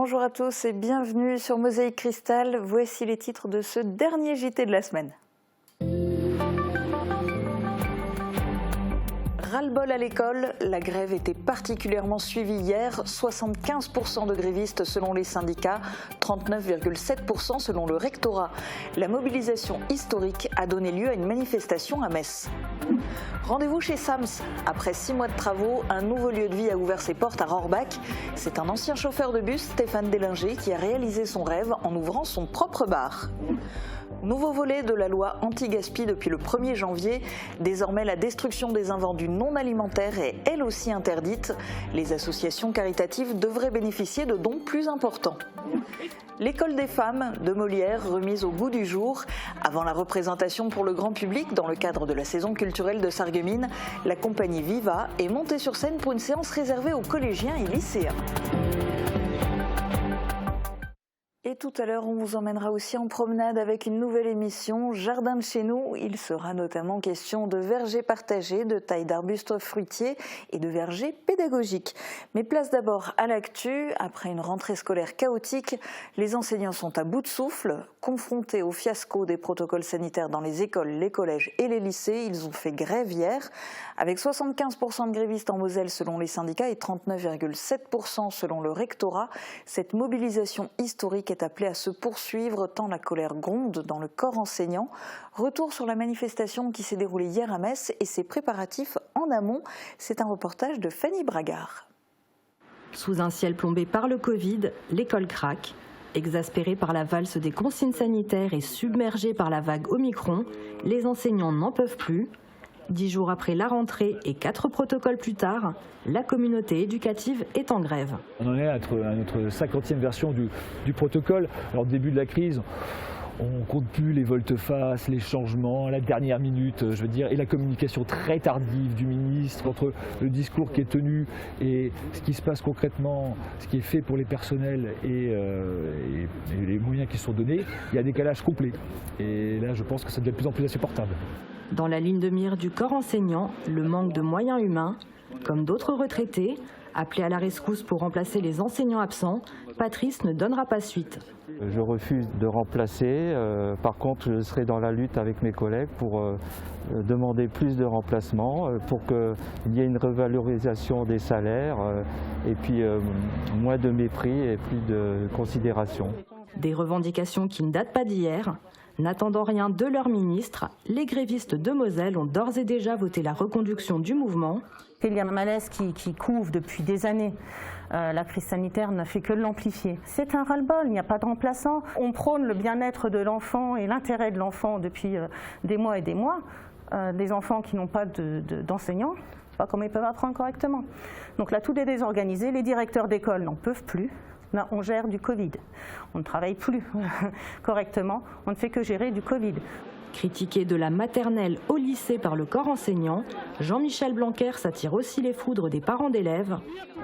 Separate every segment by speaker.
Speaker 1: bonjour à tous et bienvenue sur Mosaïque Cristal. Voici les titres de ce dernier JT de la semaine. Ras-le-bol à l'école, la grève était particulièrement suivie hier, 75% de grévistes selon les syndicats, 39,7% selon le rectorat. La mobilisation historique a donné lieu à une manifestation à Metz. Rendez-vous chez Sams. Après 6 mois de travaux, un nouveau lieu de vie a ouvert ses portes à Rohrbach. C'est un ancien chauffeur de bus, Stéphane Délinger, qui a réalisé son rêve en ouvrant son propre bar. Nouveau volet de la loi anti-gaspi depuis le 1er janvier. Désormais, la destruction des invendus non alimentaires est elle aussi interdite. Les associations caritatives devraient bénéficier de dons plus importants. L'école des femmes de Molière remise au goût du jour. Avant la représentation pour le grand public dans le cadre de la saison culturelle de Sarreguemines, la compagnie Viva est montée sur scène pour une séance réservée aux collégiens et lycéens. Et tout à l'heure, on vous emmènera aussi en promenade avec une nouvelle émission, Jardin de chez nous. Il sera notamment question de vergers partagés, de taille d'arbustes fruitiers et de vergers pédagogiques. Mais place d'abord à l'actu. Après une rentrée scolaire chaotique, les enseignants sont à bout de souffle. Confrontés au fiasco des protocoles sanitaires dans les écoles, les collèges et les lycées, ils ont fait grève hier. Avec 75% de grévistes en Moselle selon les syndicats et 39,7% selon le rectorat, cette mobilisation historique est appelée à se poursuivre tant la colère gronde dans le corps enseignant. Retour sur la manifestation qui s'est déroulée hier à Metz et ses préparatifs en amont. C'est un reportage de Fanny Bragard.
Speaker 2: Sous un ciel plombé par le Covid, l'école craque. Exaspérée par la valse des consignes sanitaires et submergée par la vague Omicron, les enseignants n'en peuvent plus. 10 jours après la rentrée et 4 protocoles plus tard, la communauté éducative est en grève.
Speaker 3: On en est à notre 50e version du protocole. Alors, au début de la crise, on ne compte plus les volte-face, les changements à la dernière minute, je veux dire, et la communication très tardive du ministre entre le discours qui est tenu et ce qui se passe concrètement, ce qui est fait pour les personnels et les moyens qui sont donnés. Il y a un décalage complet. Et là, je pense que ça devient de plus en plus insupportable.
Speaker 2: Dans la ligne de mire du corps enseignant, le manque de moyens humains. Comme d'autres retraités, appelés à la rescousse pour remplacer les enseignants absents, Patrice ne donnera pas suite.
Speaker 4: Je refuse de remplacer. Par contre, je serai dans la lutte avec mes collègues pour demander plus de remplacements, pour qu'il y ait une revalorisation des salaires et puis moins de mépris et plus de considération.
Speaker 2: Des revendications qui ne datent pas d'hier. N'attendant rien de leur ministre, les grévistes de Moselle ont d'ores et déjà voté la reconduction du mouvement.
Speaker 5: Il y a un malaise qui couve depuis des années. La crise sanitaire n'a fait que l'amplifier. C'est un ras-le-bol, il n'y a pas de remplaçant. On prône le bien-être de l'enfant et l'intérêt de l'enfant depuis des mois et des mois. Des enfants qui n'ont pas d'enseignants, pas comment ils peuvent apprendre correctement. Donc là, tout est désorganisé, les directeurs d'école n'en peuvent plus. Là, on gère du Covid. On ne travaille plus correctement, on ne fait que gérer du Covid.
Speaker 2: Critiqué de la maternelle au lycée par le corps enseignant, Jean-Michel Blanquer s'attire aussi les foudres des parents d'élèves.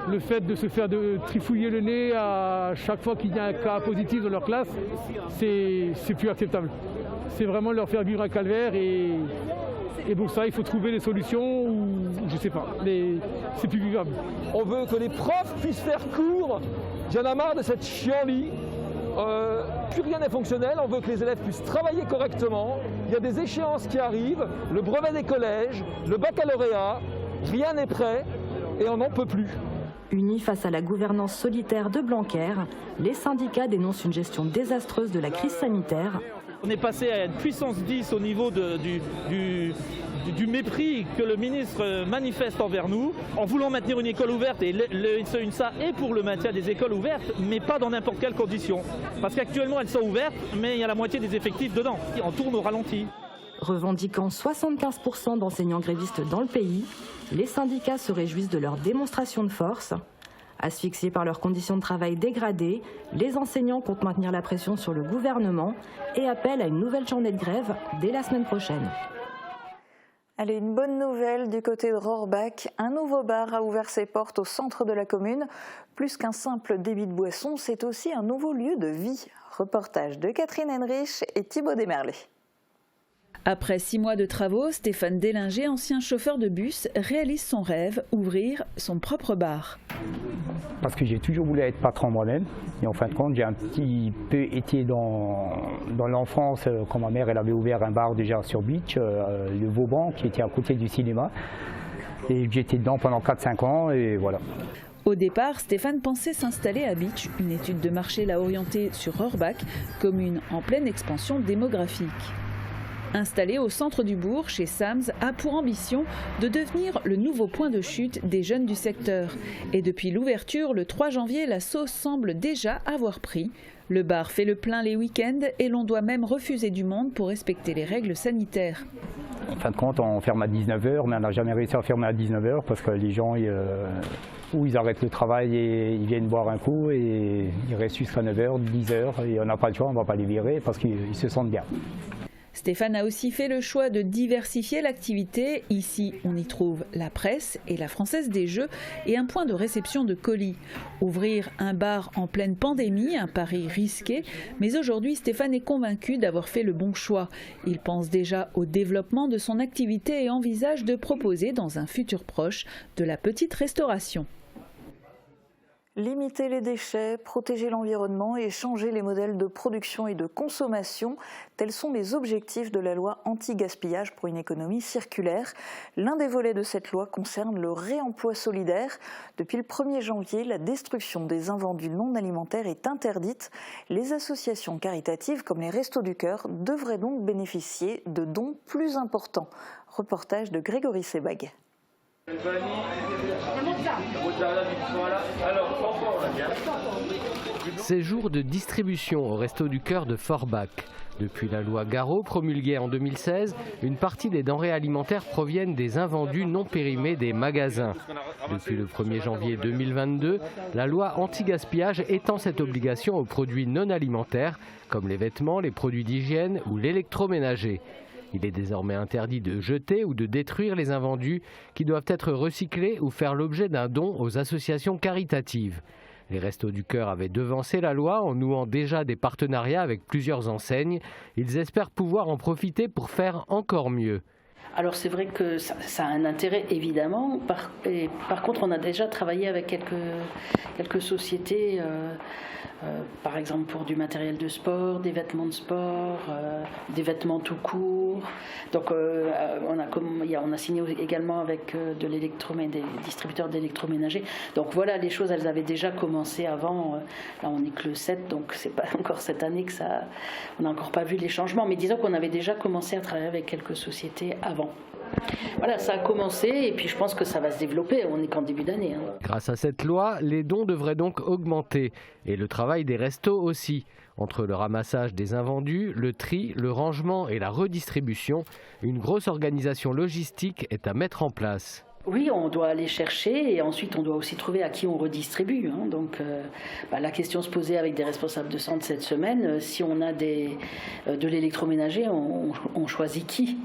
Speaker 6: Le fait de se faire trifouiller le nez à chaque fois qu'il y a un cas positif dans leur classe, c'est plus acceptable. C'est vraiment leur faire vivre un calvaire et pour ça il faut trouver des solutions ou je sais pas, mais c'est plus vivable.
Speaker 7: On veut que les profs puissent faire cours. J'en ai marre de cette chienlit. Plus rien n'est fonctionnel, on veut que les élèves puissent travailler correctement. Il y a des échéances qui arrivent, le brevet des collèges, le baccalauréat, rien n'est prêt et on n'en peut plus.
Speaker 2: Unis face à la gouvernance solitaire de Blanquer, les syndicats dénoncent une gestion désastreuse de la crise sanitaire.
Speaker 8: On est passé à une puissance 10 au niveau du mépris que le ministre manifeste envers nous, en voulant maintenir une école ouverte, et le UNSA est pour le maintien des écoles ouvertes, mais pas dans n'importe quelle condition. Parce qu'actuellement elles sont ouvertes, mais il y a la moitié des effectifs dedans. On tourne au ralenti.
Speaker 2: Revendiquant 75% d'enseignants grévistes dans le pays, les syndicats se réjouissent de leur démonstration de force. Asphyxiés par leurs conditions de travail dégradées, les enseignants comptent maintenir la pression sur le gouvernement et appellent à une nouvelle journée de grève dès la semaine prochaine.
Speaker 1: Allez, une bonne nouvelle du côté de Rohrbach. Un nouveau bar a ouvert ses portes au centre de la commune. Plus qu'un simple débit de boisson, c'est aussi un nouveau lieu de vie. Reportage de Catherine Henrich et Thibaut Desmerlet.
Speaker 9: Après 6 mois de travaux, Stéphane Délinger, ancien chauffeur de bus, réalise son rêve, ouvrir son propre bar.
Speaker 10: Parce que j'ai toujours voulu être patron moi-même. Et en fin de compte, j'ai un petit peu été dans l'enfance, quand ma mère elle avait ouvert un bar déjà sur Beach, le Vauban, qui était à côté du cinéma. Et j'étais dedans pendant 4-5 ans et voilà.
Speaker 9: Au départ, Stéphane pensait s'installer à Beach. Une étude de marché l'a orienté sur Orbach, commune en pleine expansion démographique. Installé au centre du bourg, chez Sams, a pour ambition de devenir le nouveau point de chute des jeunes du secteur. Et depuis l'ouverture, le 3 janvier, la sauce semble déjà avoir pris. Le bar fait le plein les week-ends et l'on doit même refuser du monde pour respecter les règles sanitaires.
Speaker 10: En fin de compte, on ferme à 19h, mais on n'a jamais réussi à fermer à 19h parce que les gens, ou ils arrêtent le travail et ils viennent boire un coup et ils restent jusqu'à 9h, 10h et on n'a pas le choix, on ne va pas les virer parce qu'ils se sentent bien.
Speaker 9: Stéphane a aussi fait le choix de diversifier l'activité. Ici, on y trouve la presse et la Française des Jeux et un point de réception de colis. Ouvrir un bar en pleine pandémie, un pari risqué, mais aujourd'hui Stéphane est convaincu d'avoir fait le bon choix. Il pense déjà au développement de son activité et envisage de proposer dans un futur proche de la petite restauration.
Speaker 1: Limiter les déchets, protéger l'environnement et changer les modèles de production et de consommation, tels sont les objectifs de la loi anti-gaspillage pour une économie circulaire. L'un des volets de cette loi concerne le réemploi solidaire. Depuis le 1er janvier, la destruction des invendus non alimentaires est interdite. Les associations caritatives comme les Restos du Cœur devraient donc bénéficier de dons plus importants. Reportage de Grégory Sebag.
Speaker 11: Ces jours de distribution au Resto du Cœur de Forbach. Depuis la loi Garot promulguée en 2016, une partie des denrées alimentaires proviennent des invendus non périmés des magasins. Depuis le 1er janvier 2022, la loi anti-gaspillage étend cette obligation aux produits non alimentaires, comme les vêtements, les produits d'hygiène ou l'électroménager. Il est désormais interdit de jeter ou de détruire les invendus qui doivent être recyclés ou faire l'objet d'un don aux associations caritatives. Les Restos du Cœur avaient devancé la loi en nouant déjà des partenariats avec plusieurs enseignes. Ils espèrent pouvoir en profiter pour faire encore mieux.
Speaker 12: Alors c'est vrai que ça a un intérêt évidemment. Par contre, on a déjà travaillé avec quelques sociétés, par exemple pour du matériel de sport, des vêtements de sport, des vêtements tout court. Donc on a signé également avec des distributeurs d'électroménager. Donc voilà, les choses elles avaient déjà commencé avant. Là on n'est que le 7, donc c'est pas encore cette année que on n'a encore pas vu les changements. Mais disons qu'on avait déjà commencé à travailler avec quelques sociétés avant. Voilà, ça a commencé et puis je pense que ça va se développer, on n'est qu'en début d'année.
Speaker 11: Grâce à cette loi, les dons devraient donc augmenter et le travail des restos aussi. Entre le ramassage des invendus, le tri, le rangement et la redistribution, une grosse organisation logistique est à mettre en place.
Speaker 12: Oui, on doit aller chercher et ensuite on doit aussi trouver à qui on redistribue. Donc la question se posait avec des responsables de centre cette semaine, si on a de l'électroménager, on choisit qui ?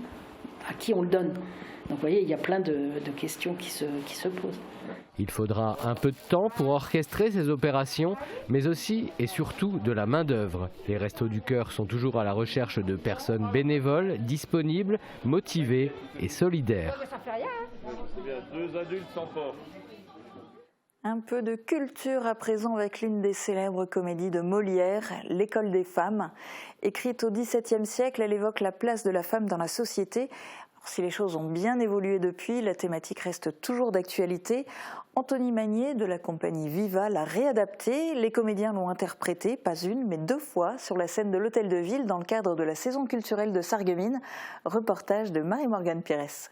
Speaker 12: À qui on le donne. Donc vous voyez, il y a plein de questions qui se posent.
Speaker 11: Il faudra un peu de temps pour orchestrer ces opérations, mais aussi et surtout de la main-d'œuvre. Les Restos du Cœur sont toujours à la recherche de personnes bénévoles, disponibles, motivées et solidaires.
Speaker 13: Deux adultes sans porc.
Speaker 1: Un peu de culture à présent avec l'une des célèbres comédies de Molière, L'École des femmes. Écrite au XVIIe siècle, elle évoque la place de la femme dans la société. Alors, si les choses ont bien évolué depuis, la thématique reste toujours d'actualité. Anthony Magnier de la compagnie Viva l'a réadaptée. Les comédiens l'ont interprétée, pas une, mais 2 fois, sur la scène de l'Hôtel de Ville dans le cadre de la saison culturelle de Sarreguemines. Reportage de Marie-Morgane Pires.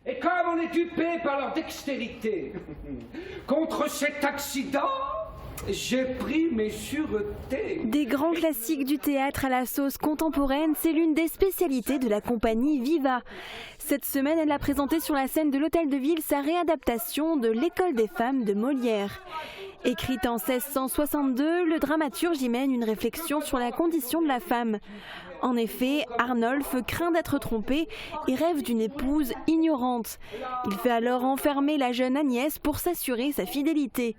Speaker 14: Et comme on est dupé par leur dextérité, contre cet accident, j'ai pris mes sûretés.
Speaker 15: Des grands classiques du théâtre à la sauce contemporaine, c'est l'une des spécialités de la compagnie Viva. Cette semaine, elle a présenté sur la scène de l'Hôtel de Ville sa réadaptation de L'École des femmes de Molière. Écrite en 1662, le dramaturge y mène une réflexion sur la condition de la femme. En effet, Arnolphe craint d'être trompé et rêve d'une épouse ignorante. Il fait alors enfermer la jeune Agnès pour s'assurer sa fidélité.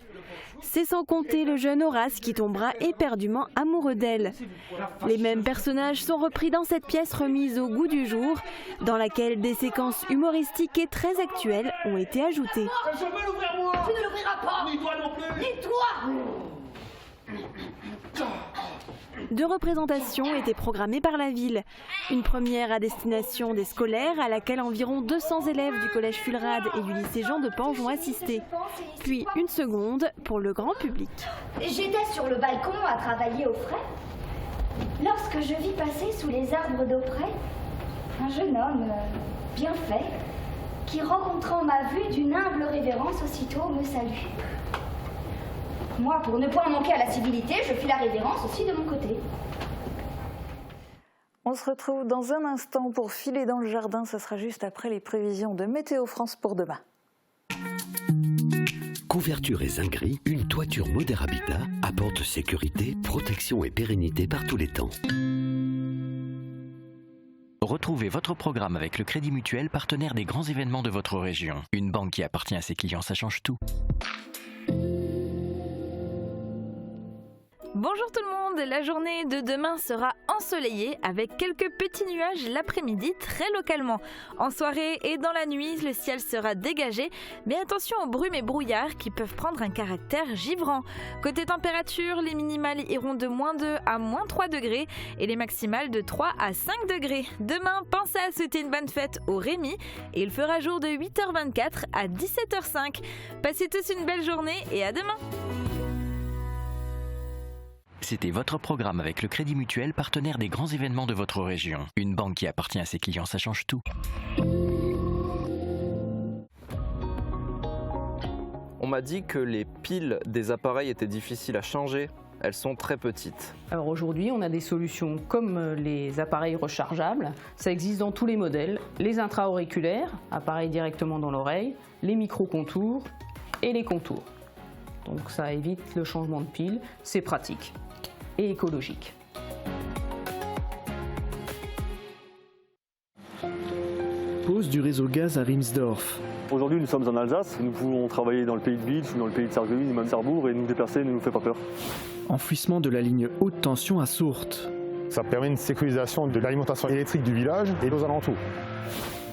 Speaker 15: C'est sans compter le jeune Horace qui tombera éperdument amoureux d'elle. Les mêmes personnages sont repris dans cette pièce remise au goût du jour, dans laquelle des séquences humoristiques et très actuelles ont été ajoutées.
Speaker 16: Je veux l'ouvrir moi. Tu ne l'ouvriras pas. Ni toi non plus. Ni toi.
Speaker 15: Deux représentations étaient programmées par la ville. Une première à destination des scolaires, à laquelle environ 200 élèves du collège Fulrade et du lycée Jean de Pange ont assisté. Puis une seconde pour le grand public.
Speaker 17: J'étais sur le balcon à travailler au frais, lorsque je vis passer sous les arbres d'auprès un jeune homme bien fait, qui rencontrant ma vue d'une humble révérence aussitôt me salue. Moi, pour ne point manquer à la civilité, je fis la révérence aussi de mon côté.
Speaker 1: On se retrouve dans un instant pour filer dans le jardin. Ce sera juste après les prévisions de Météo France pour demain.
Speaker 18: Couverture et zinguerie, une toiture Moder Habitat apporte sécurité, protection et pérennité par tous les temps.
Speaker 19: Retrouvez votre programme avec le Crédit Mutuel, partenaire des grands événements de votre région. Une banque qui appartient à ses clients, ça change tout.
Speaker 20: Bonjour tout le monde, la journée de demain sera ensoleillée avec quelques petits nuages l'après-midi très localement. En soirée et dans la nuit, le ciel sera dégagé, mais attention aux brumes et brouillards qui peuvent prendre un caractère givrant. Côté température, les minimales iront de -2 à -3 degrés et les maximales de 3 à 5 degrés. Demain, pensez à souhaiter une bonne fête au Rémi et il fera jour de 8h24 à 17h05. Passez tous une belle journée et à demain.
Speaker 19: C'était votre programme avec le Crédit Mutuel, partenaire des grands événements de votre région. Une banque qui appartient à ses clients, ça change tout.
Speaker 21: On m'a dit que les piles des appareils étaient difficiles à changer. Elles sont très petites.
Speaker 22: Alors aujourd'hui, on a des solutions comme les appareils rechargeables. Ça existe dans tous les modèles. Les intra-auriculaires, appareils directement dans l'oreille, les micro-contours et les contours. Donc ça évite le changement de pile, c'est pratique et écologique.
Speaker 23: Pause du réseau gaz à Rimsdorf.
Speaker 24: Aujourd'hui, nous sommes en Alsace, nous pouvons travailler dans le pays de Vils ou dans le pays de Sarreguemines ou même Sarrebourg et nous déplacer ne nous fait pas peur.
Speaker 23: Enfouissement de la ligne haute tension à Sourtes.
Speaker 25: Ça permet une sécurisation de l'alimentation électrique du village et aux alentours.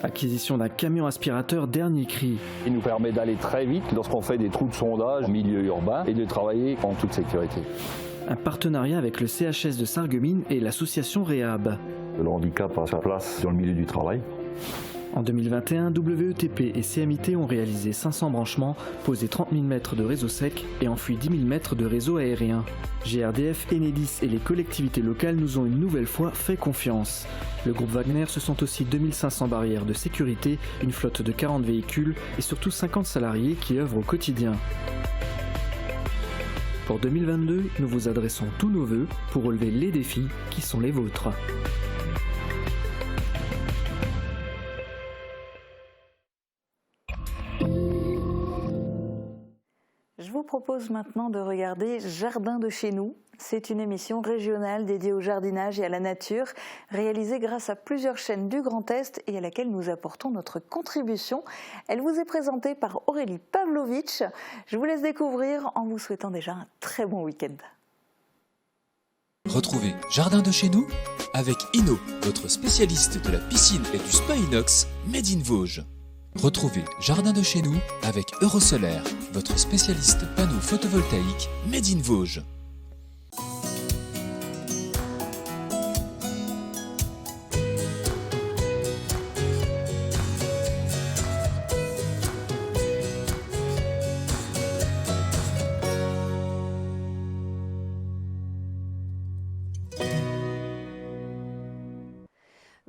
Speaker 23: Acquisition d'un camion aspirateur dernier cri.
Speaker 26: Il nous permet d'aller très vite lorsqu'on fait des trous de sondage en milieu urbain et de travailler en toute sécurité.
Speaker 23: Un partenariat avec le CHS de Sarreguemines et l'association Réhab.
Speaker 26: Le handicap a sa place dans le milieu du travail.
Speaker 23: En 2021, WETP et CMIT ont réalisé 500 branchements, posé 30 000 mètres de réseau sec et enfui 10 000 mètres de réseau aérien. GRDF, Enedis et les collectivités locales nous ont une nouvelle fois fait confiance. Le groupe Wagner, ce sont aussi 2500 barrières de sécurité, une flotte de 40 véhicules et surtout 50 salariés qui œuvrent au quotidien. Pour 2022, nous vous adressons tous nos vœux pour relever les défis qui sont les vôtres.
Speaker 1: Je vous propose maintenant de regarder Jardin de chez nous. C'est une émission régionale dédiée au jardinage et à la nature, réalisée grâce à plusieurs chaînes du Grand Est et à laquelle nous apportons notre contribution. Elle vous est présentée par Aurélie Pavlovitch. Je vous laisse découvrir en vous souhaitant déjà un très bon week-end.
Speaker 27: Retrouvez Jardin de chez nous avec Inno, votre spécialiste de la piscine et du spa inox Made in Vosges. Retrouvez Jardin de chez nous avec Eurosolaire, votre spécialiste panneaux photovoltaïques Made in Vosges.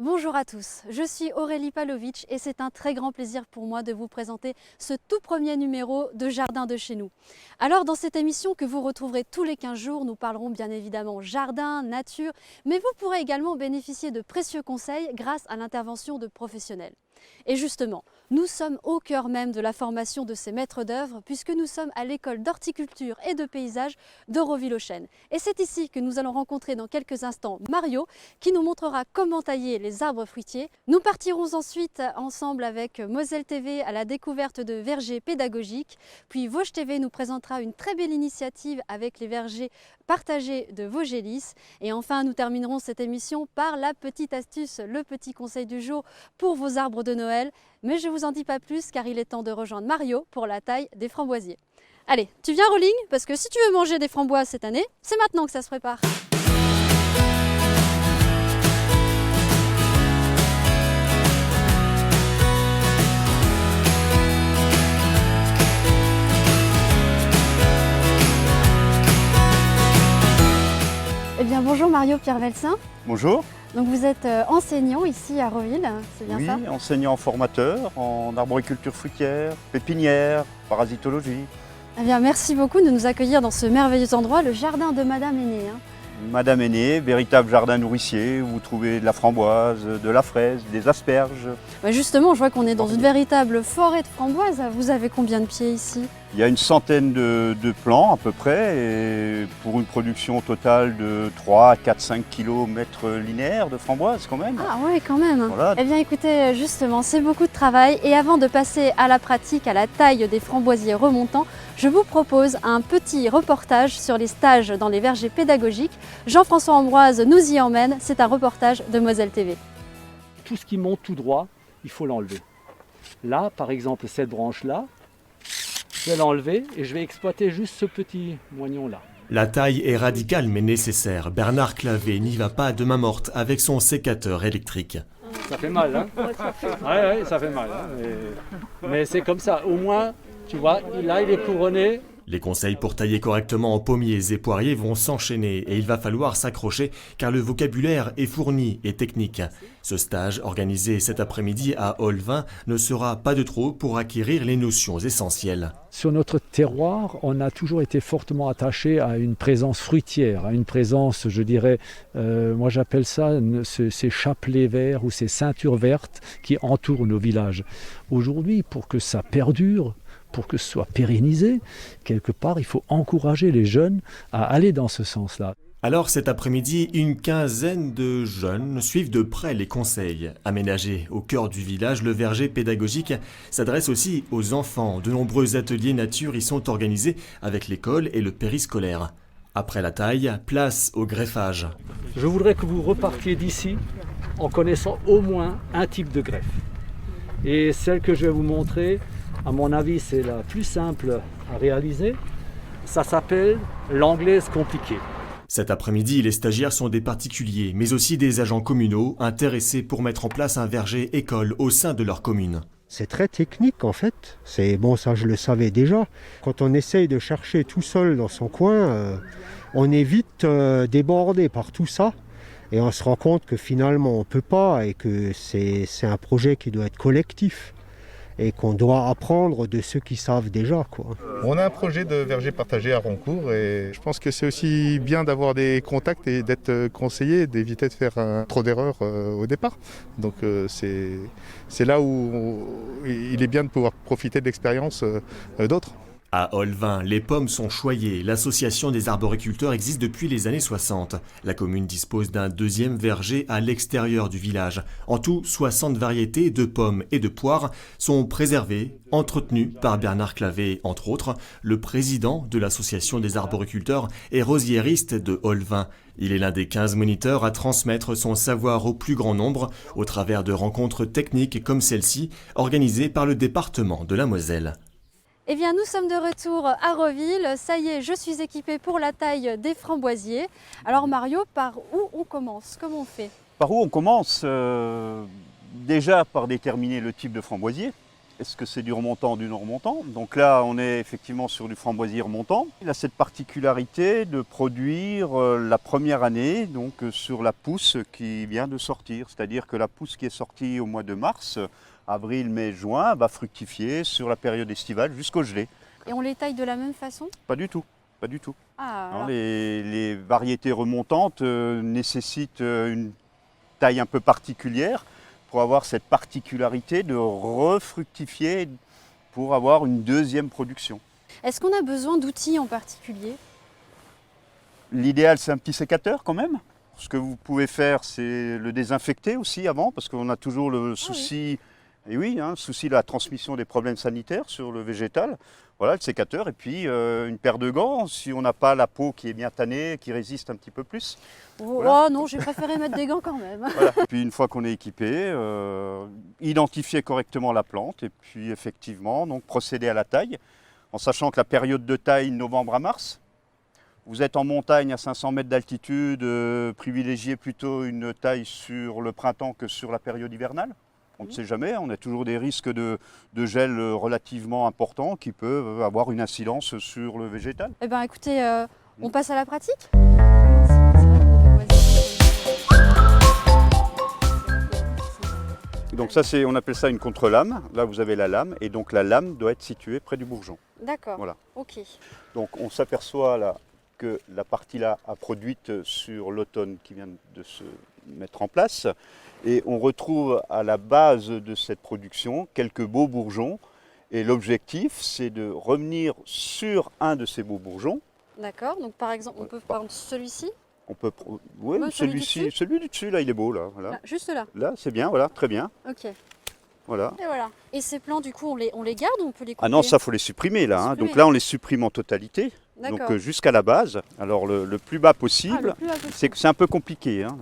Speaker 28: Bonjour à tous, je suis Aurélie Pavlovitch et c'est un très grand plaisir pour moi de vous présenter ce tout premier numéro de Jardin de chez nous. Alors dans cette émission que vous retrouverez tous les 15 jours, nous parlerons bien évidemment jardin, nature, mais vous pourrez également bénéficier de précieux conseils grâce à l'intervention de professionnels. Et justement, nous sommes au cœur même de la formation de ces maîtres d'œuvre puisque nous sommes à l'école d'horticulture et de paysage d'Auroville-aux-Chênes. Et c'est ici que nous allons rencontrer dans quelques instants Mario qui nous montrera comment tailler les arbres fruitiers. Nous partirons ensuite ensemble avec Moselle TV à la découverte de vergers pédagogiques. Puis Vosges TV nous présentera une très belle initiative avec les vergers partagés de Vosgelis. Et enfin, nous terminerons cette émission par la petite astuce, le petit conseil du jour pour vos arbres de Noël. Mais je ne vous en dis pas plus car il est temps de rejoindre Mario pour la taille des framboisiers. Allez, tu viens Rolling parce que si tu veux manger des framboises cette année, c'est maintenant que ça se prépare. Eh bien bonjour Mario Pierre-Velsin.
Speaker 2: Bonjour.
Speaker 28: Donc vous êtes enseignant ici à Roville, c'est bien ça?
Speaker 2: Oui, enseignant formateur en arboriculture fruitière, pépinière, parasitologie.
Speaker 28: Eh bien merci beaucoup de nous accueillir dans ce merveilleux endroit, le jardin de Madame Aînée.
Speaker 2: Madame Aînée, véritable jardin nourricier où vous trouvez de la framboise, de la fraise, des asperges.
Speaker 28: Bah justement, je vois qu'on est dans une véritable forêt de framboises. Vous avez combien de pieds ici?
Speaker 2: Il y a une centaine de plants à peu près et pour une production totale de 3, 4, 5 km linéaires de framboises quand même.
Speaker 28: Ah oui, quand même.
Speaker 2: Voilà.
Speaker 28: Eh bien écoutez, justement, c'est beaucoup de travail. Et avant de passer à la pratique, à la taille des framboisiers remontants, je vous propose un petit reportage sur les stages dans les vergers pédagogiques. Jean-François Ambroise nous y emmène. C'est un reportage de Moselle TV.
Speaker 3: Tout ce qui monte tout droit, il faut l'enlever. Là, par exemple, cette branche-là, je vais l'enlever et je vais exploiter juste ce petit moignon-là.
Speaker 4: La taille est radicale mais nécessaire. Bernard Clavé n'y va pas de main morte avec son sécateur électrique.
Speaker 3: Ça fait mal, hein? Ouais, ça fait mal. Hein, mais c'est comme ça. Au moins, tu vois, là, il est couronné.
Speaker 4: Les conseils pour tailler correctement en pommiers et poiriers vont s'enchaîner et il va falloir s'accrocher car le vocabulaire est fourni et technique. Ce stage, organisé cet après-midi à Olvin, ne sera pas de trop pour acquérir les notions essentielles.
Speaker 3: Sur notre terroir, on a toujours été fortement attaché à une présence fruitière, à une présence, je dirais, moi j'appelle ça ces chapelets verts ou ces ceintures vertes qui entourent nos villages. Aujourd'hui, pour que ça perdure, pour que ce soit pérennisé, quelque part, il faut encourager les jeunes à aller dans ce sens-là.
Speaker 4: Alors cet après-midi, une quinzaine de jeunes suivent de près les conseils. Aménagé au cœur du village, le verger pédagogique s'adresse aussi aux enfants. De nombreux ateliers nature y sont organisés avec l'école et le périscolaire. Après la taille, place au greffage.
Speaker 3: Je voudrais que vous repartiez d'ici en connaissant au moins un type de greffe. Et celle que je vais vous montrer, à mon avis, c'est la plus simple à réaliser. Ça s'appelle l'anglaise compliquée.
Speaker 4: Cet après-midi, les stagiaires sont des particuliers, mais aussi des agents communaux intéressés pour mettre en place un verger école au sein de leur commune.
Speaker 5: C'est très technique en fait. Bon, ça je le savais déjà. Quand on essaye de chercher tout seul dans son coin, on est vite débordé par tout ça. Et on se rend compte que finalement on ne peut pas et que c'est un projet qui doit être collectif. Et qu'on doit apprendre de ceux qui savent déjà, quoi.
Speaker 25: On a un projet de verger partagé à Roncourt et je pense que c'est aussi bien d'avoir des contacts et d'être conseillé, d'éviter de faire trop d'erreurs au départ. Donc c'est là où il est bien de pouvoir profiter de l'expérience d'autres.
Speaker 4: À Olvin, les pommes sont choyées. L'association des arboriculteurs existe depuis les années 60. La commune dispose d'un deuxième verger à l'extérieur du village. En tout, 60 variétés de pommes et de poires sont préservées, entretenues par Bernard Clavé, entre autres, le président de l'association des arboriculteurs et rosiériste de Olvin. Il est l'un des 15 moniteurs à transmettre son savoir au plus grand nombre au travers de rencontres techniques comme celle-ci, organisées par le département de la Moselle.
Speaker 28: Eh bien, nous sommes de retour à Roville. Ça y est, je suis équipée pour la taille des framboisiers. Alors Mario, par où on commence? Comment on fait?
Speaker 2: Par où on commence? Déjà par déterminer le type de framboisier. Est-ce que c'est du remontant ou du non remontant? Donc là, on est effectivement sur du framboisier remontant. Il a cette particularité de produire la première année donc, sur la pousse qui vient de sortir. C'est-à-dire que la pousse qui est sortie au mois de mars, avril, mai, juin, va fructifier sur la période estivale jusqu'au gelé.
Speaker 28: Et on les taille de la même façon?
Speaker 2: Pas du tout, pas du tout.
Speaker 28: Ah,
Speaker 2: non, les variétés remontantes nécessitent une taille un peu particulière pour avoir cette particularité de refructifier pour avoir une deuxième production.
Speaker 28: Est-ce qu'on a besoin d'outils en particulier?
Speaker 2: L'idéal, c'est un petit sécateur quand même. Ce que vous pouvez faire, c'est le désinfecter aussi avant, parce qu'on a toujours le souci, et oui, souci de la transmission des problèmes sanitaires sur le végétal. Voilà, le sécateur, et puis une paire de gants, si on n'a pas la peau qui est bien tannée, qui résiste un petit peu plus.
Speaker 28: Voilà. Oh non, j'ai préféré mettre des gants quand même.
Speaker 2: Voilà. Et puis une fois qu'on est équipé, identifier correctement la plante, et puis effectivement, donc procéder à la taille, en sachant que la période de taille, novembre à mars. Vous êtes en montagne à 500 mètres d'altitude, privilégiez plutôt une taille sur le printemps que sur la période hivernale. On ne sait jamais, on a toujours des risques de gel relativement importants qui peuvent avoir une incidence sur le végétal.
Speaker 28: Eh bien écoutez, on passe à la pratique.
Speaker 2: Donc ça, on appelle ça une contre-lame. Là, vous avez la lame, et donc la lame doit être située près du bourgeon.
Speaker 28: D'accord,
Speaker 2: voilà.
Speaker 28: Ok.
Speaker 2: Donc on s'aperçoit là que la partie là a produite sur l'automne qui vient de se mettre en place. Et on retrouve à la base de cette production quelques beaux bourgeons. Et l'objectif, c'est de revenir sur un de ces beaux bourgeons.
Speaker 28: D'accord, donc par exemple, on peut prendre celui-ci.
Speaker 2: On peut, oui, celui du dessus, là, il est beau, là. Voilà.
Speaker 28: Là, juste là.
Speaker 2: Là, c'est bien, voilà, très bien.
Speaker 28: Ok.
Speaker 2: Voilà.
Speaker 28: Et voilà. Et ces plants, du coup, on les garde ou on peut les couper?
Speaker 2: Ah non, ça, il faut les supprimer, là. Donc là, on les supprime en totalité. Donc jusqu'à la base. Alors le plus bas possible. C'est un peu compliqué. Hein.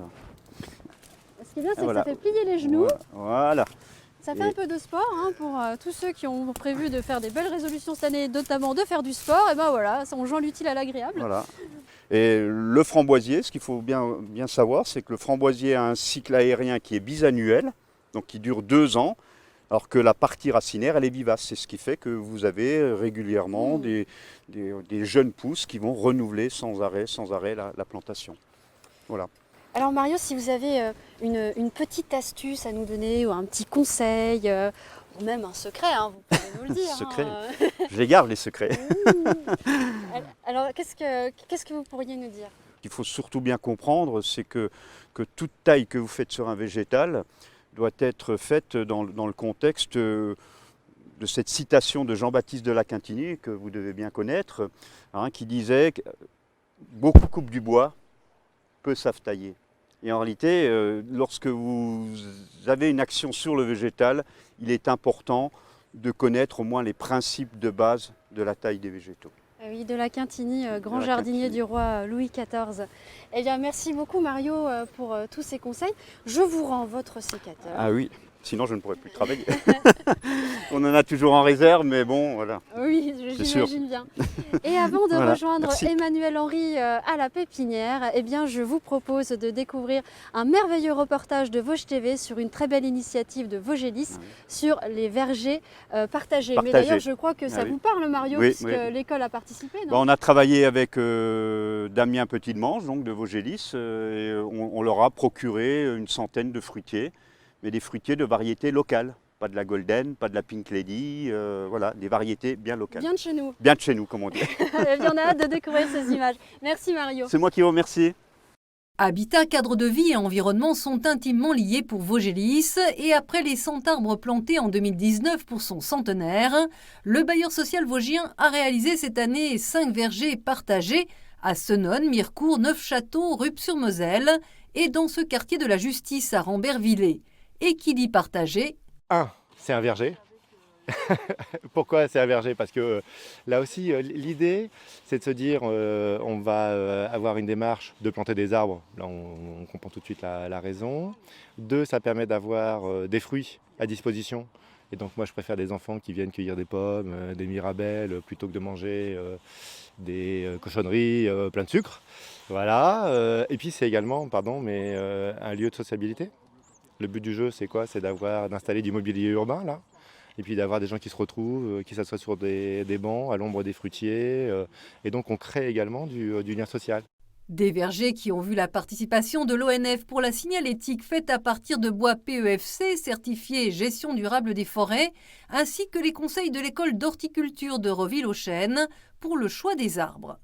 Speaker 28: Ce qui est bien, c'est que ça fait plier les genoux.
Speaker 2: Voilà.
Speaker 28: Ça fait un peu de sport pour tous ceux qui ont prévu de faire des belles résolutions cette année, notamment de faire du sport. Et ben voilà, on joint l'utile à l'agréable.
Speaker 2: Voilà. Et le framboisier, ce qu'il faut bien savoir, c'est que le framboisier a un cycle aérien qui est bisannuel, donc qui dure 2 ans, alors que la partie racinaire, elle est vivace. C'est ce qui fait que vous avez régulièrement des jeunes pousses qui vont renouveler sans arrêt la plantation. Voilà.
Speaker 28: Alors Mario, si vous avez une petite astuce à nous donner ou un petit conseil, ou même un secret, vous pouvez nous le dire.
Speaker 2: Secret. Je les garde, les secrets.
Speaker 28: Alors qu'est-ce que vous pourriez nous dire?
Speaker 2: Ce qu'il faut surtout bien comprendre, c'est que toute taille que vous faites sur un végétal doit être faite dans le contexte de cette citation de Jean-Baptiste de La Quintinie, que vous devez bien connaître, qui disait que beaucoup coupent du bois, peu savent tailler. Et en réalité, lorsque vous avez une action sur le végétal, il est important de connaître au moins les principes de base de la taille des végétaux.
Speaker 28: Oui, de La Quintinie, grand jardinier du roi Louis XIV. Eh bien, merci beaucoup Mario pour tous ces conseils. Je vous rends votre sécateur.
Speaker 2: Ah oui, sinon je ne pourrais plus travailler. On en a toujours en réserve, mais bon, voilà.
Speaker 28: Oui, j'imagine bien. Et avant de rejoindre Emmanuel Henry à la pépinière, eh bien, je vous propose de découvrir un merveilleux reportage de Vosges TV sur une très belle initiative de Vosgelis sur les vergers partagés. Mais d'ailleurs, je crois que ça vous parle, Mario, puisque l'école a participé, non?
Speaker 2: On a travaillé avec Damien Petit-Demange, donc de Vosgelis, et on leur a procuré une centaine de fruitiers, mais des fruitiers de variétés locales. Pas de la Golden, pas de la Pink Lady, voilà, des variétés bien locales.
Speaker 28: Bien de chez nous.
Speaker 2: Bien de chez nous, comme on dit.
Speaker 28: Eh bien, on a hâte de découvrir ces images. Merci Mario.
Speaker 2: C'est moi qui vous remercie.
Speaker 6: Habitat, cadre de vie et environnement sont intimement liés pour Vosgelis et après les 100 arbres plantés en 2019 pour son centenaire, le bailleur social vosgien a réalisé cette année 5 vergers partagés à Senones, Mirecourt, Neufchâteau, Rupt-sur-Moselle et dans ce quartier de la Justice à Rambervillers. Et qui dit partagé?
Speaker 7: C'est un verger. Pourquoi c'est un verger? Parce que là aussi, l'idée, c'est de se dire on va avoir une démarche de planter des arbres. Là, on comprend tout de suite la raison. 2, ça permet d'avoir des fruits à disposition. Et donc moi, je préfère des enfants qui viennent cueillir des pommes, des mirabelles, plutôt que de manger des cochonneries plein de sucre. Voilà. Et puis c'est également, un lieu de sociabilité. Le but du jeu, c'est quoi? C'est d'installer du mobilier urbain, là. Et puis d'avoir des gens qui se retrouvent, qui s'assoient sur des bancs, à l'ombre des fruitiers. Et donc, on crée également du lien social.
Speaker 6: Des vergers qui ont vu la participation de l'ONF pour la signalétique faite à partir de bois PEFC, certifié gestion durable des forêts, ainsi que les conseils de l'école d'horticulture de Reville-aux-Chênes pour le choix des arbres.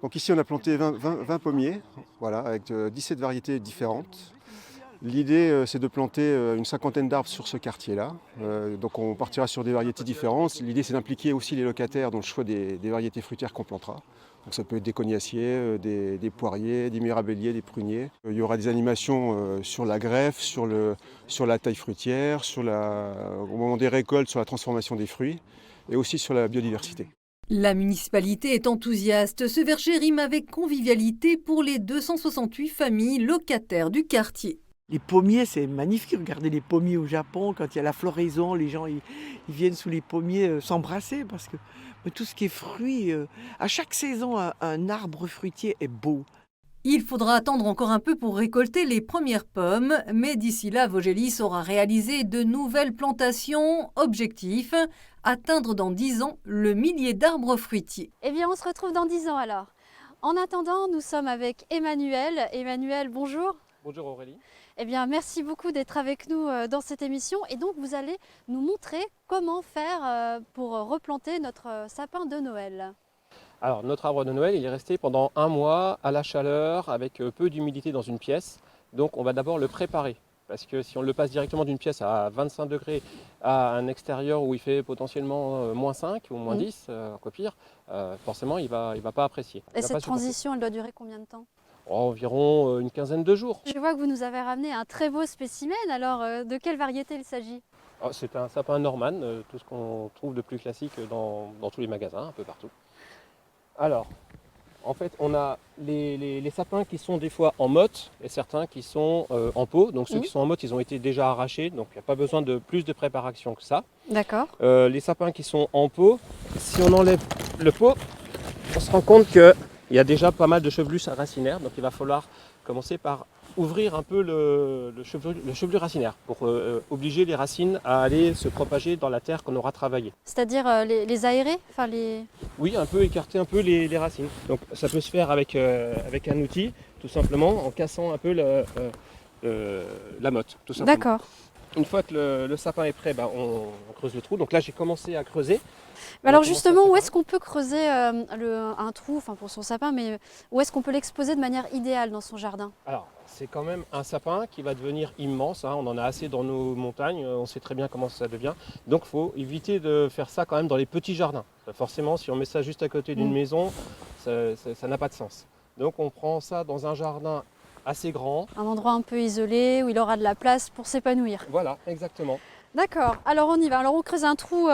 Speaker 8: Donc ici, on a planté 20 pommiers, voilà, avec 17 variétés différentes. L'idée, c'est de planter une 50aine d'arbres sur ce quartier-là. Donc on partira sur des variétés différentes. L'idée, c'est d'impliquer aussi les locataires dans le choix des variétés fruitières qu'on plantera. Donc ça peut être des cognaciers, des poiriers, des mirabelliers, des pruniers. Il y aura des animations sur la greffe, sur la taille fruitière, au moment des récoltes, sur la transformation des fruits et aussi sur la biodiversité.
Speaker 6: La municipalité est enthousiaste. Ce verger rime avec convivialité pour les 268 familles locataires du quartier.
Speaker 9: Les pommiers, c'est magnifique. Regardez les pommiers au Japon, quand il y a la floraison, les gens ils viennent sous les pommiers s'embrasser parce que tout ce qui est fruits, à chaque saison, un arbre fruitier est beau.
Speaker 6: Il faudra attendre encore un peu pour récolter les premières pommes, mais d'ici là, Vaugelis aura réalisé de nouvelles plantations. Objectif, atteindre dans 10 ans le millier d'arbres fruitiers.
Speaker 28: Eh bien, on se retrouve dans 10 ans alors. En attendant, nous sommes avec Emmanuel. Emmanuel, bonjour.
Speaker 10: Bonjour Aurélie.
Speaker 28: Eh bien, merci beaucoup d'être avec nous dans cette émission. Et donc, vous allez nous montrer comment faire pour replanter notre sapin de Noël.
Speaker 10: Alors, notre arbre de Noël, il est resté pendant 1 mois à la chaleur, avec peu d'humidité dans une pièce. Donc, on va d'abord le préparer. Parce que si on le passe directement d'une pièce à 25 degrés à un extérieur où il fait potentiellement moins 5 ou moins 10, encore pire, forcément, il va pas apprécier.
Speaker 28: Et cette transition, elle doit durer combien de temps ?
Speaker 10: Environ une quinzaine de jours.
Speaker 28: Je vois que vous nous avez ramené un très beau spécimen. Alors, de quelle variété il s'agit ?
Speaker 10: C'est un sapin Norman, tout ce qu'on trouve de plus classique dans tous les magasins, un peu partout. Alors, en fait, on a les sapins qui sont des fois en motte et certains qui sont en pot. Donc ceux qui sont en motte, ils ont été déjà arrachés, donc il n'y a pas besoin de plus de préparation que ça.
Speaker 28: D'accord.
Speaker 10: Les sapins qui sont en pot, si on enlève le pot, on se rend compte qu'il y a déjà pas mal de chevelus racinaires. Donc il va falloir commencer par ouvrir un peu le chevelu racinaire pour obliger les racines à aller se propager dans la terre qu'on aura travaillée.
Speaker 28: C'est-à-dire les aérer,
Speaker 10: Oui, un peu écarter un peu les racines. Donc ça peut se faire avec un outil, tout simplement, en cassant un peu la motte. Tout simplement.
Speaker 28: D'accord.
Speaker 10: Une fois que le sapin est prêt, on creuse le trou. Donc là, j'ai commencé à creuser.
Speaker 28: Mais alors justement, où est-ce qu'on peut creuser un trou pour son sapin, mais où est-ce qu'on peut l'exposer de manière idéale dans son jardin ?
Speaker 10: Alors, c'est quand même un sapin qui va devenir immense. On en a assez dans nos montagnes, on sait très bien comment ça devient. Donc il faut éviter de faire ça quand même dans les petits jardins. Forcément, si on met ça juste à côté d'une maison, ça n'a pas de sens. Donc on prend ça dans un jardin assez grand.
Speaker 28: Un endroit un peu isolé où il aura de la place pour s'épanouir.
Speaker 10: Voilà, exactement.
Speaker 28: D'accord, alors on y va. Alors on creuse un trou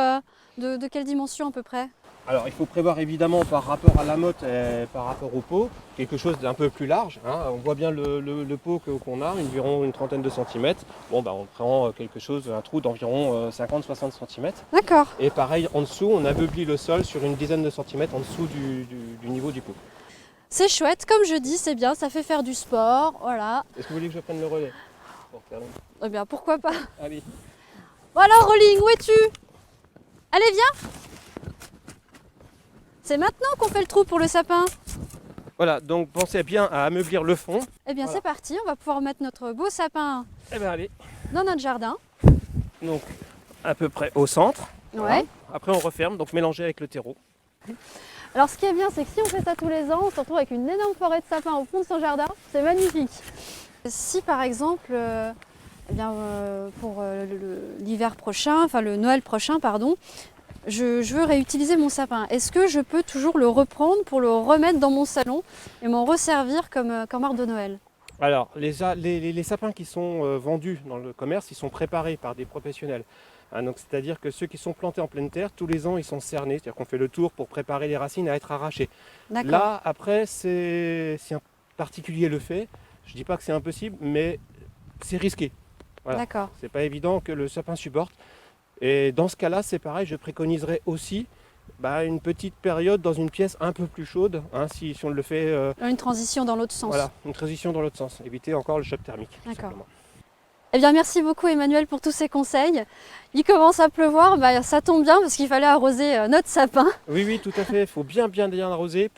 Speaker 28: de quelle dimension à peu près ?
Speaker 10: Alors il faut prévoir évidemment par rapport à la motte et par rapport au pot, quelque chose d'un peu plus large. On voit bien le pot qu'on a, environ une trentaine de centimètres. On prend un trou d'environ 50-60 cm.
Speaker 28: D'accord.
Speaker 10: Et pareil, en dessous, on aveuglit le sol sur une dizaine de centimètres en dessous du niveau du pot.
Speaker 28: C'est chouette, comme je dis, c'est bien, ça fait faire du sport, voilà.
Speaker 10: Est-ce que vous voulez que je prenne le relais ?
Speaker 28: Eh bien, pourquoi pas ?
Speaker 10: Allez.
Speaker 28: Bon alors, Rolling, où es-tu ? Allez, viens ! C'est maintenant qu'on fait le trou pour le sapin.
Speaker 10: Voilà, donc pensez bien à ameublir le fond.
Speaker 28: Eh bien,
Speaker 10: voilà.
Speaker 28: C'est parti, on va pouvoir mettre notre beau sapin
Speaker 10: allez.
Speaker 28: Dans notre jardin.
Speaker 10: Donc, à peu près au centre.
Speaker 28: Ouais.
Speaker 10: Voilà. Après, on referme, donc mélanger avec le terreau.
Speaker 28: Alors ce qui est bien, c'est que si on fait ça tous les ans, on se retrouve avec une énorme forêt de sapins au fond de son jardin. C'est magnifique. Si par exemple, pour l'hiver prochain, le Noël prochain, pardon, je veux réutiliser mon sapin, est-ce que je peux toujours le reprendre pour le remettre dans mon salon et m'en resservir comme arbre de Noël ?
Speaker 10: Alors, les sapins qui sont vendus dans le commerce, ils sont préparés par des professionnels. Donc, c'est-à-dire que ceux qui sont plantés en pleine terre, tous les ans, ils sont cernés. C'est-à-dire qu'on fait le tour pour préparer les racines à être arrachées. Là, après, si un particulier le fait, je ne dis pas que c'est impossible, mais c'est risqué. Voilà. D'accord. C'est pas évident que le sapin supporte. Et dans ce cas-là, c'est pareil, je préconiserais aussi une petite période dans une pièce un peu plus chaude, si on le fait...
Speaker 28: Une transition dans l'autre sens.
Speaker 10: Voilà, une transition dans l'autre sens. Éviter encore le choc thermique.
Speaker 28: D'accord. Eh bien, merci beaucoup Emmanuel pour tous ces conseils. Il commence à pleuvoir, ça tombe bien parce qu'il fallait arroser notre sapin.
Speaker 10: Oui, tout à fait. Il faut bien arroser.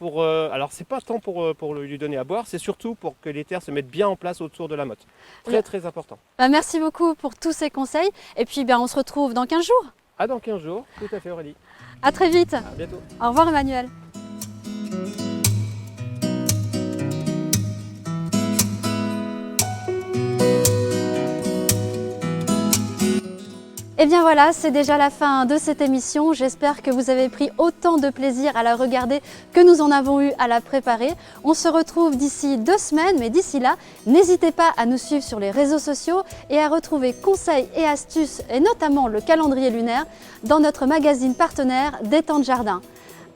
Speaker 10: Alors, c'est pas tant pour lui donner à boire, c'est surtout pour que les terres se mettent bien en place autour de la motte. Très important.
Speaker 28: Merci beaucoup pour tous ces conseils. Et puis, on se retrouve dans 15 jours.
Speaker 10: Dans 15 jours, tout à fait Aurélie.
Speaker 28: À très vite.
Speaker 10: À bientôt.
Speaker 28: Au revoir Emmanuel. Et bien voilà, c'est déjà la fin de cette émission. J'espère que vous avez pris autant de plaisir à la regarder que nous en avons eu à la préparer. On se retrouve d'ici 2 semaines, mais d'ici là, n'hésitez pas à nous suivre sur les réseaux sociaux et à retrouver conseils et astuces, et notamment le calendrier lunaire, dans notre magazine partenaire des Temps de Jardin.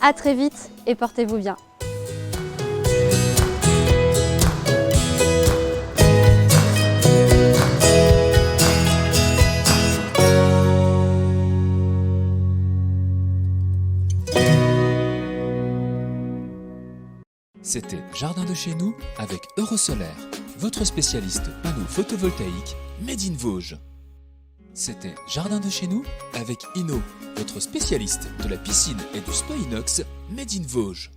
Speaker 28: À très vite et portez-vous bien.
Speaker 27: C'était Jardin de chez nous avec Eurosolaire, votre spécialiste panneaux photovoltaïques Made in Vosges. C'était Jardin de chez nous avec Inno, votre spécialiste de la piscine et du spa inox Made in Vosges.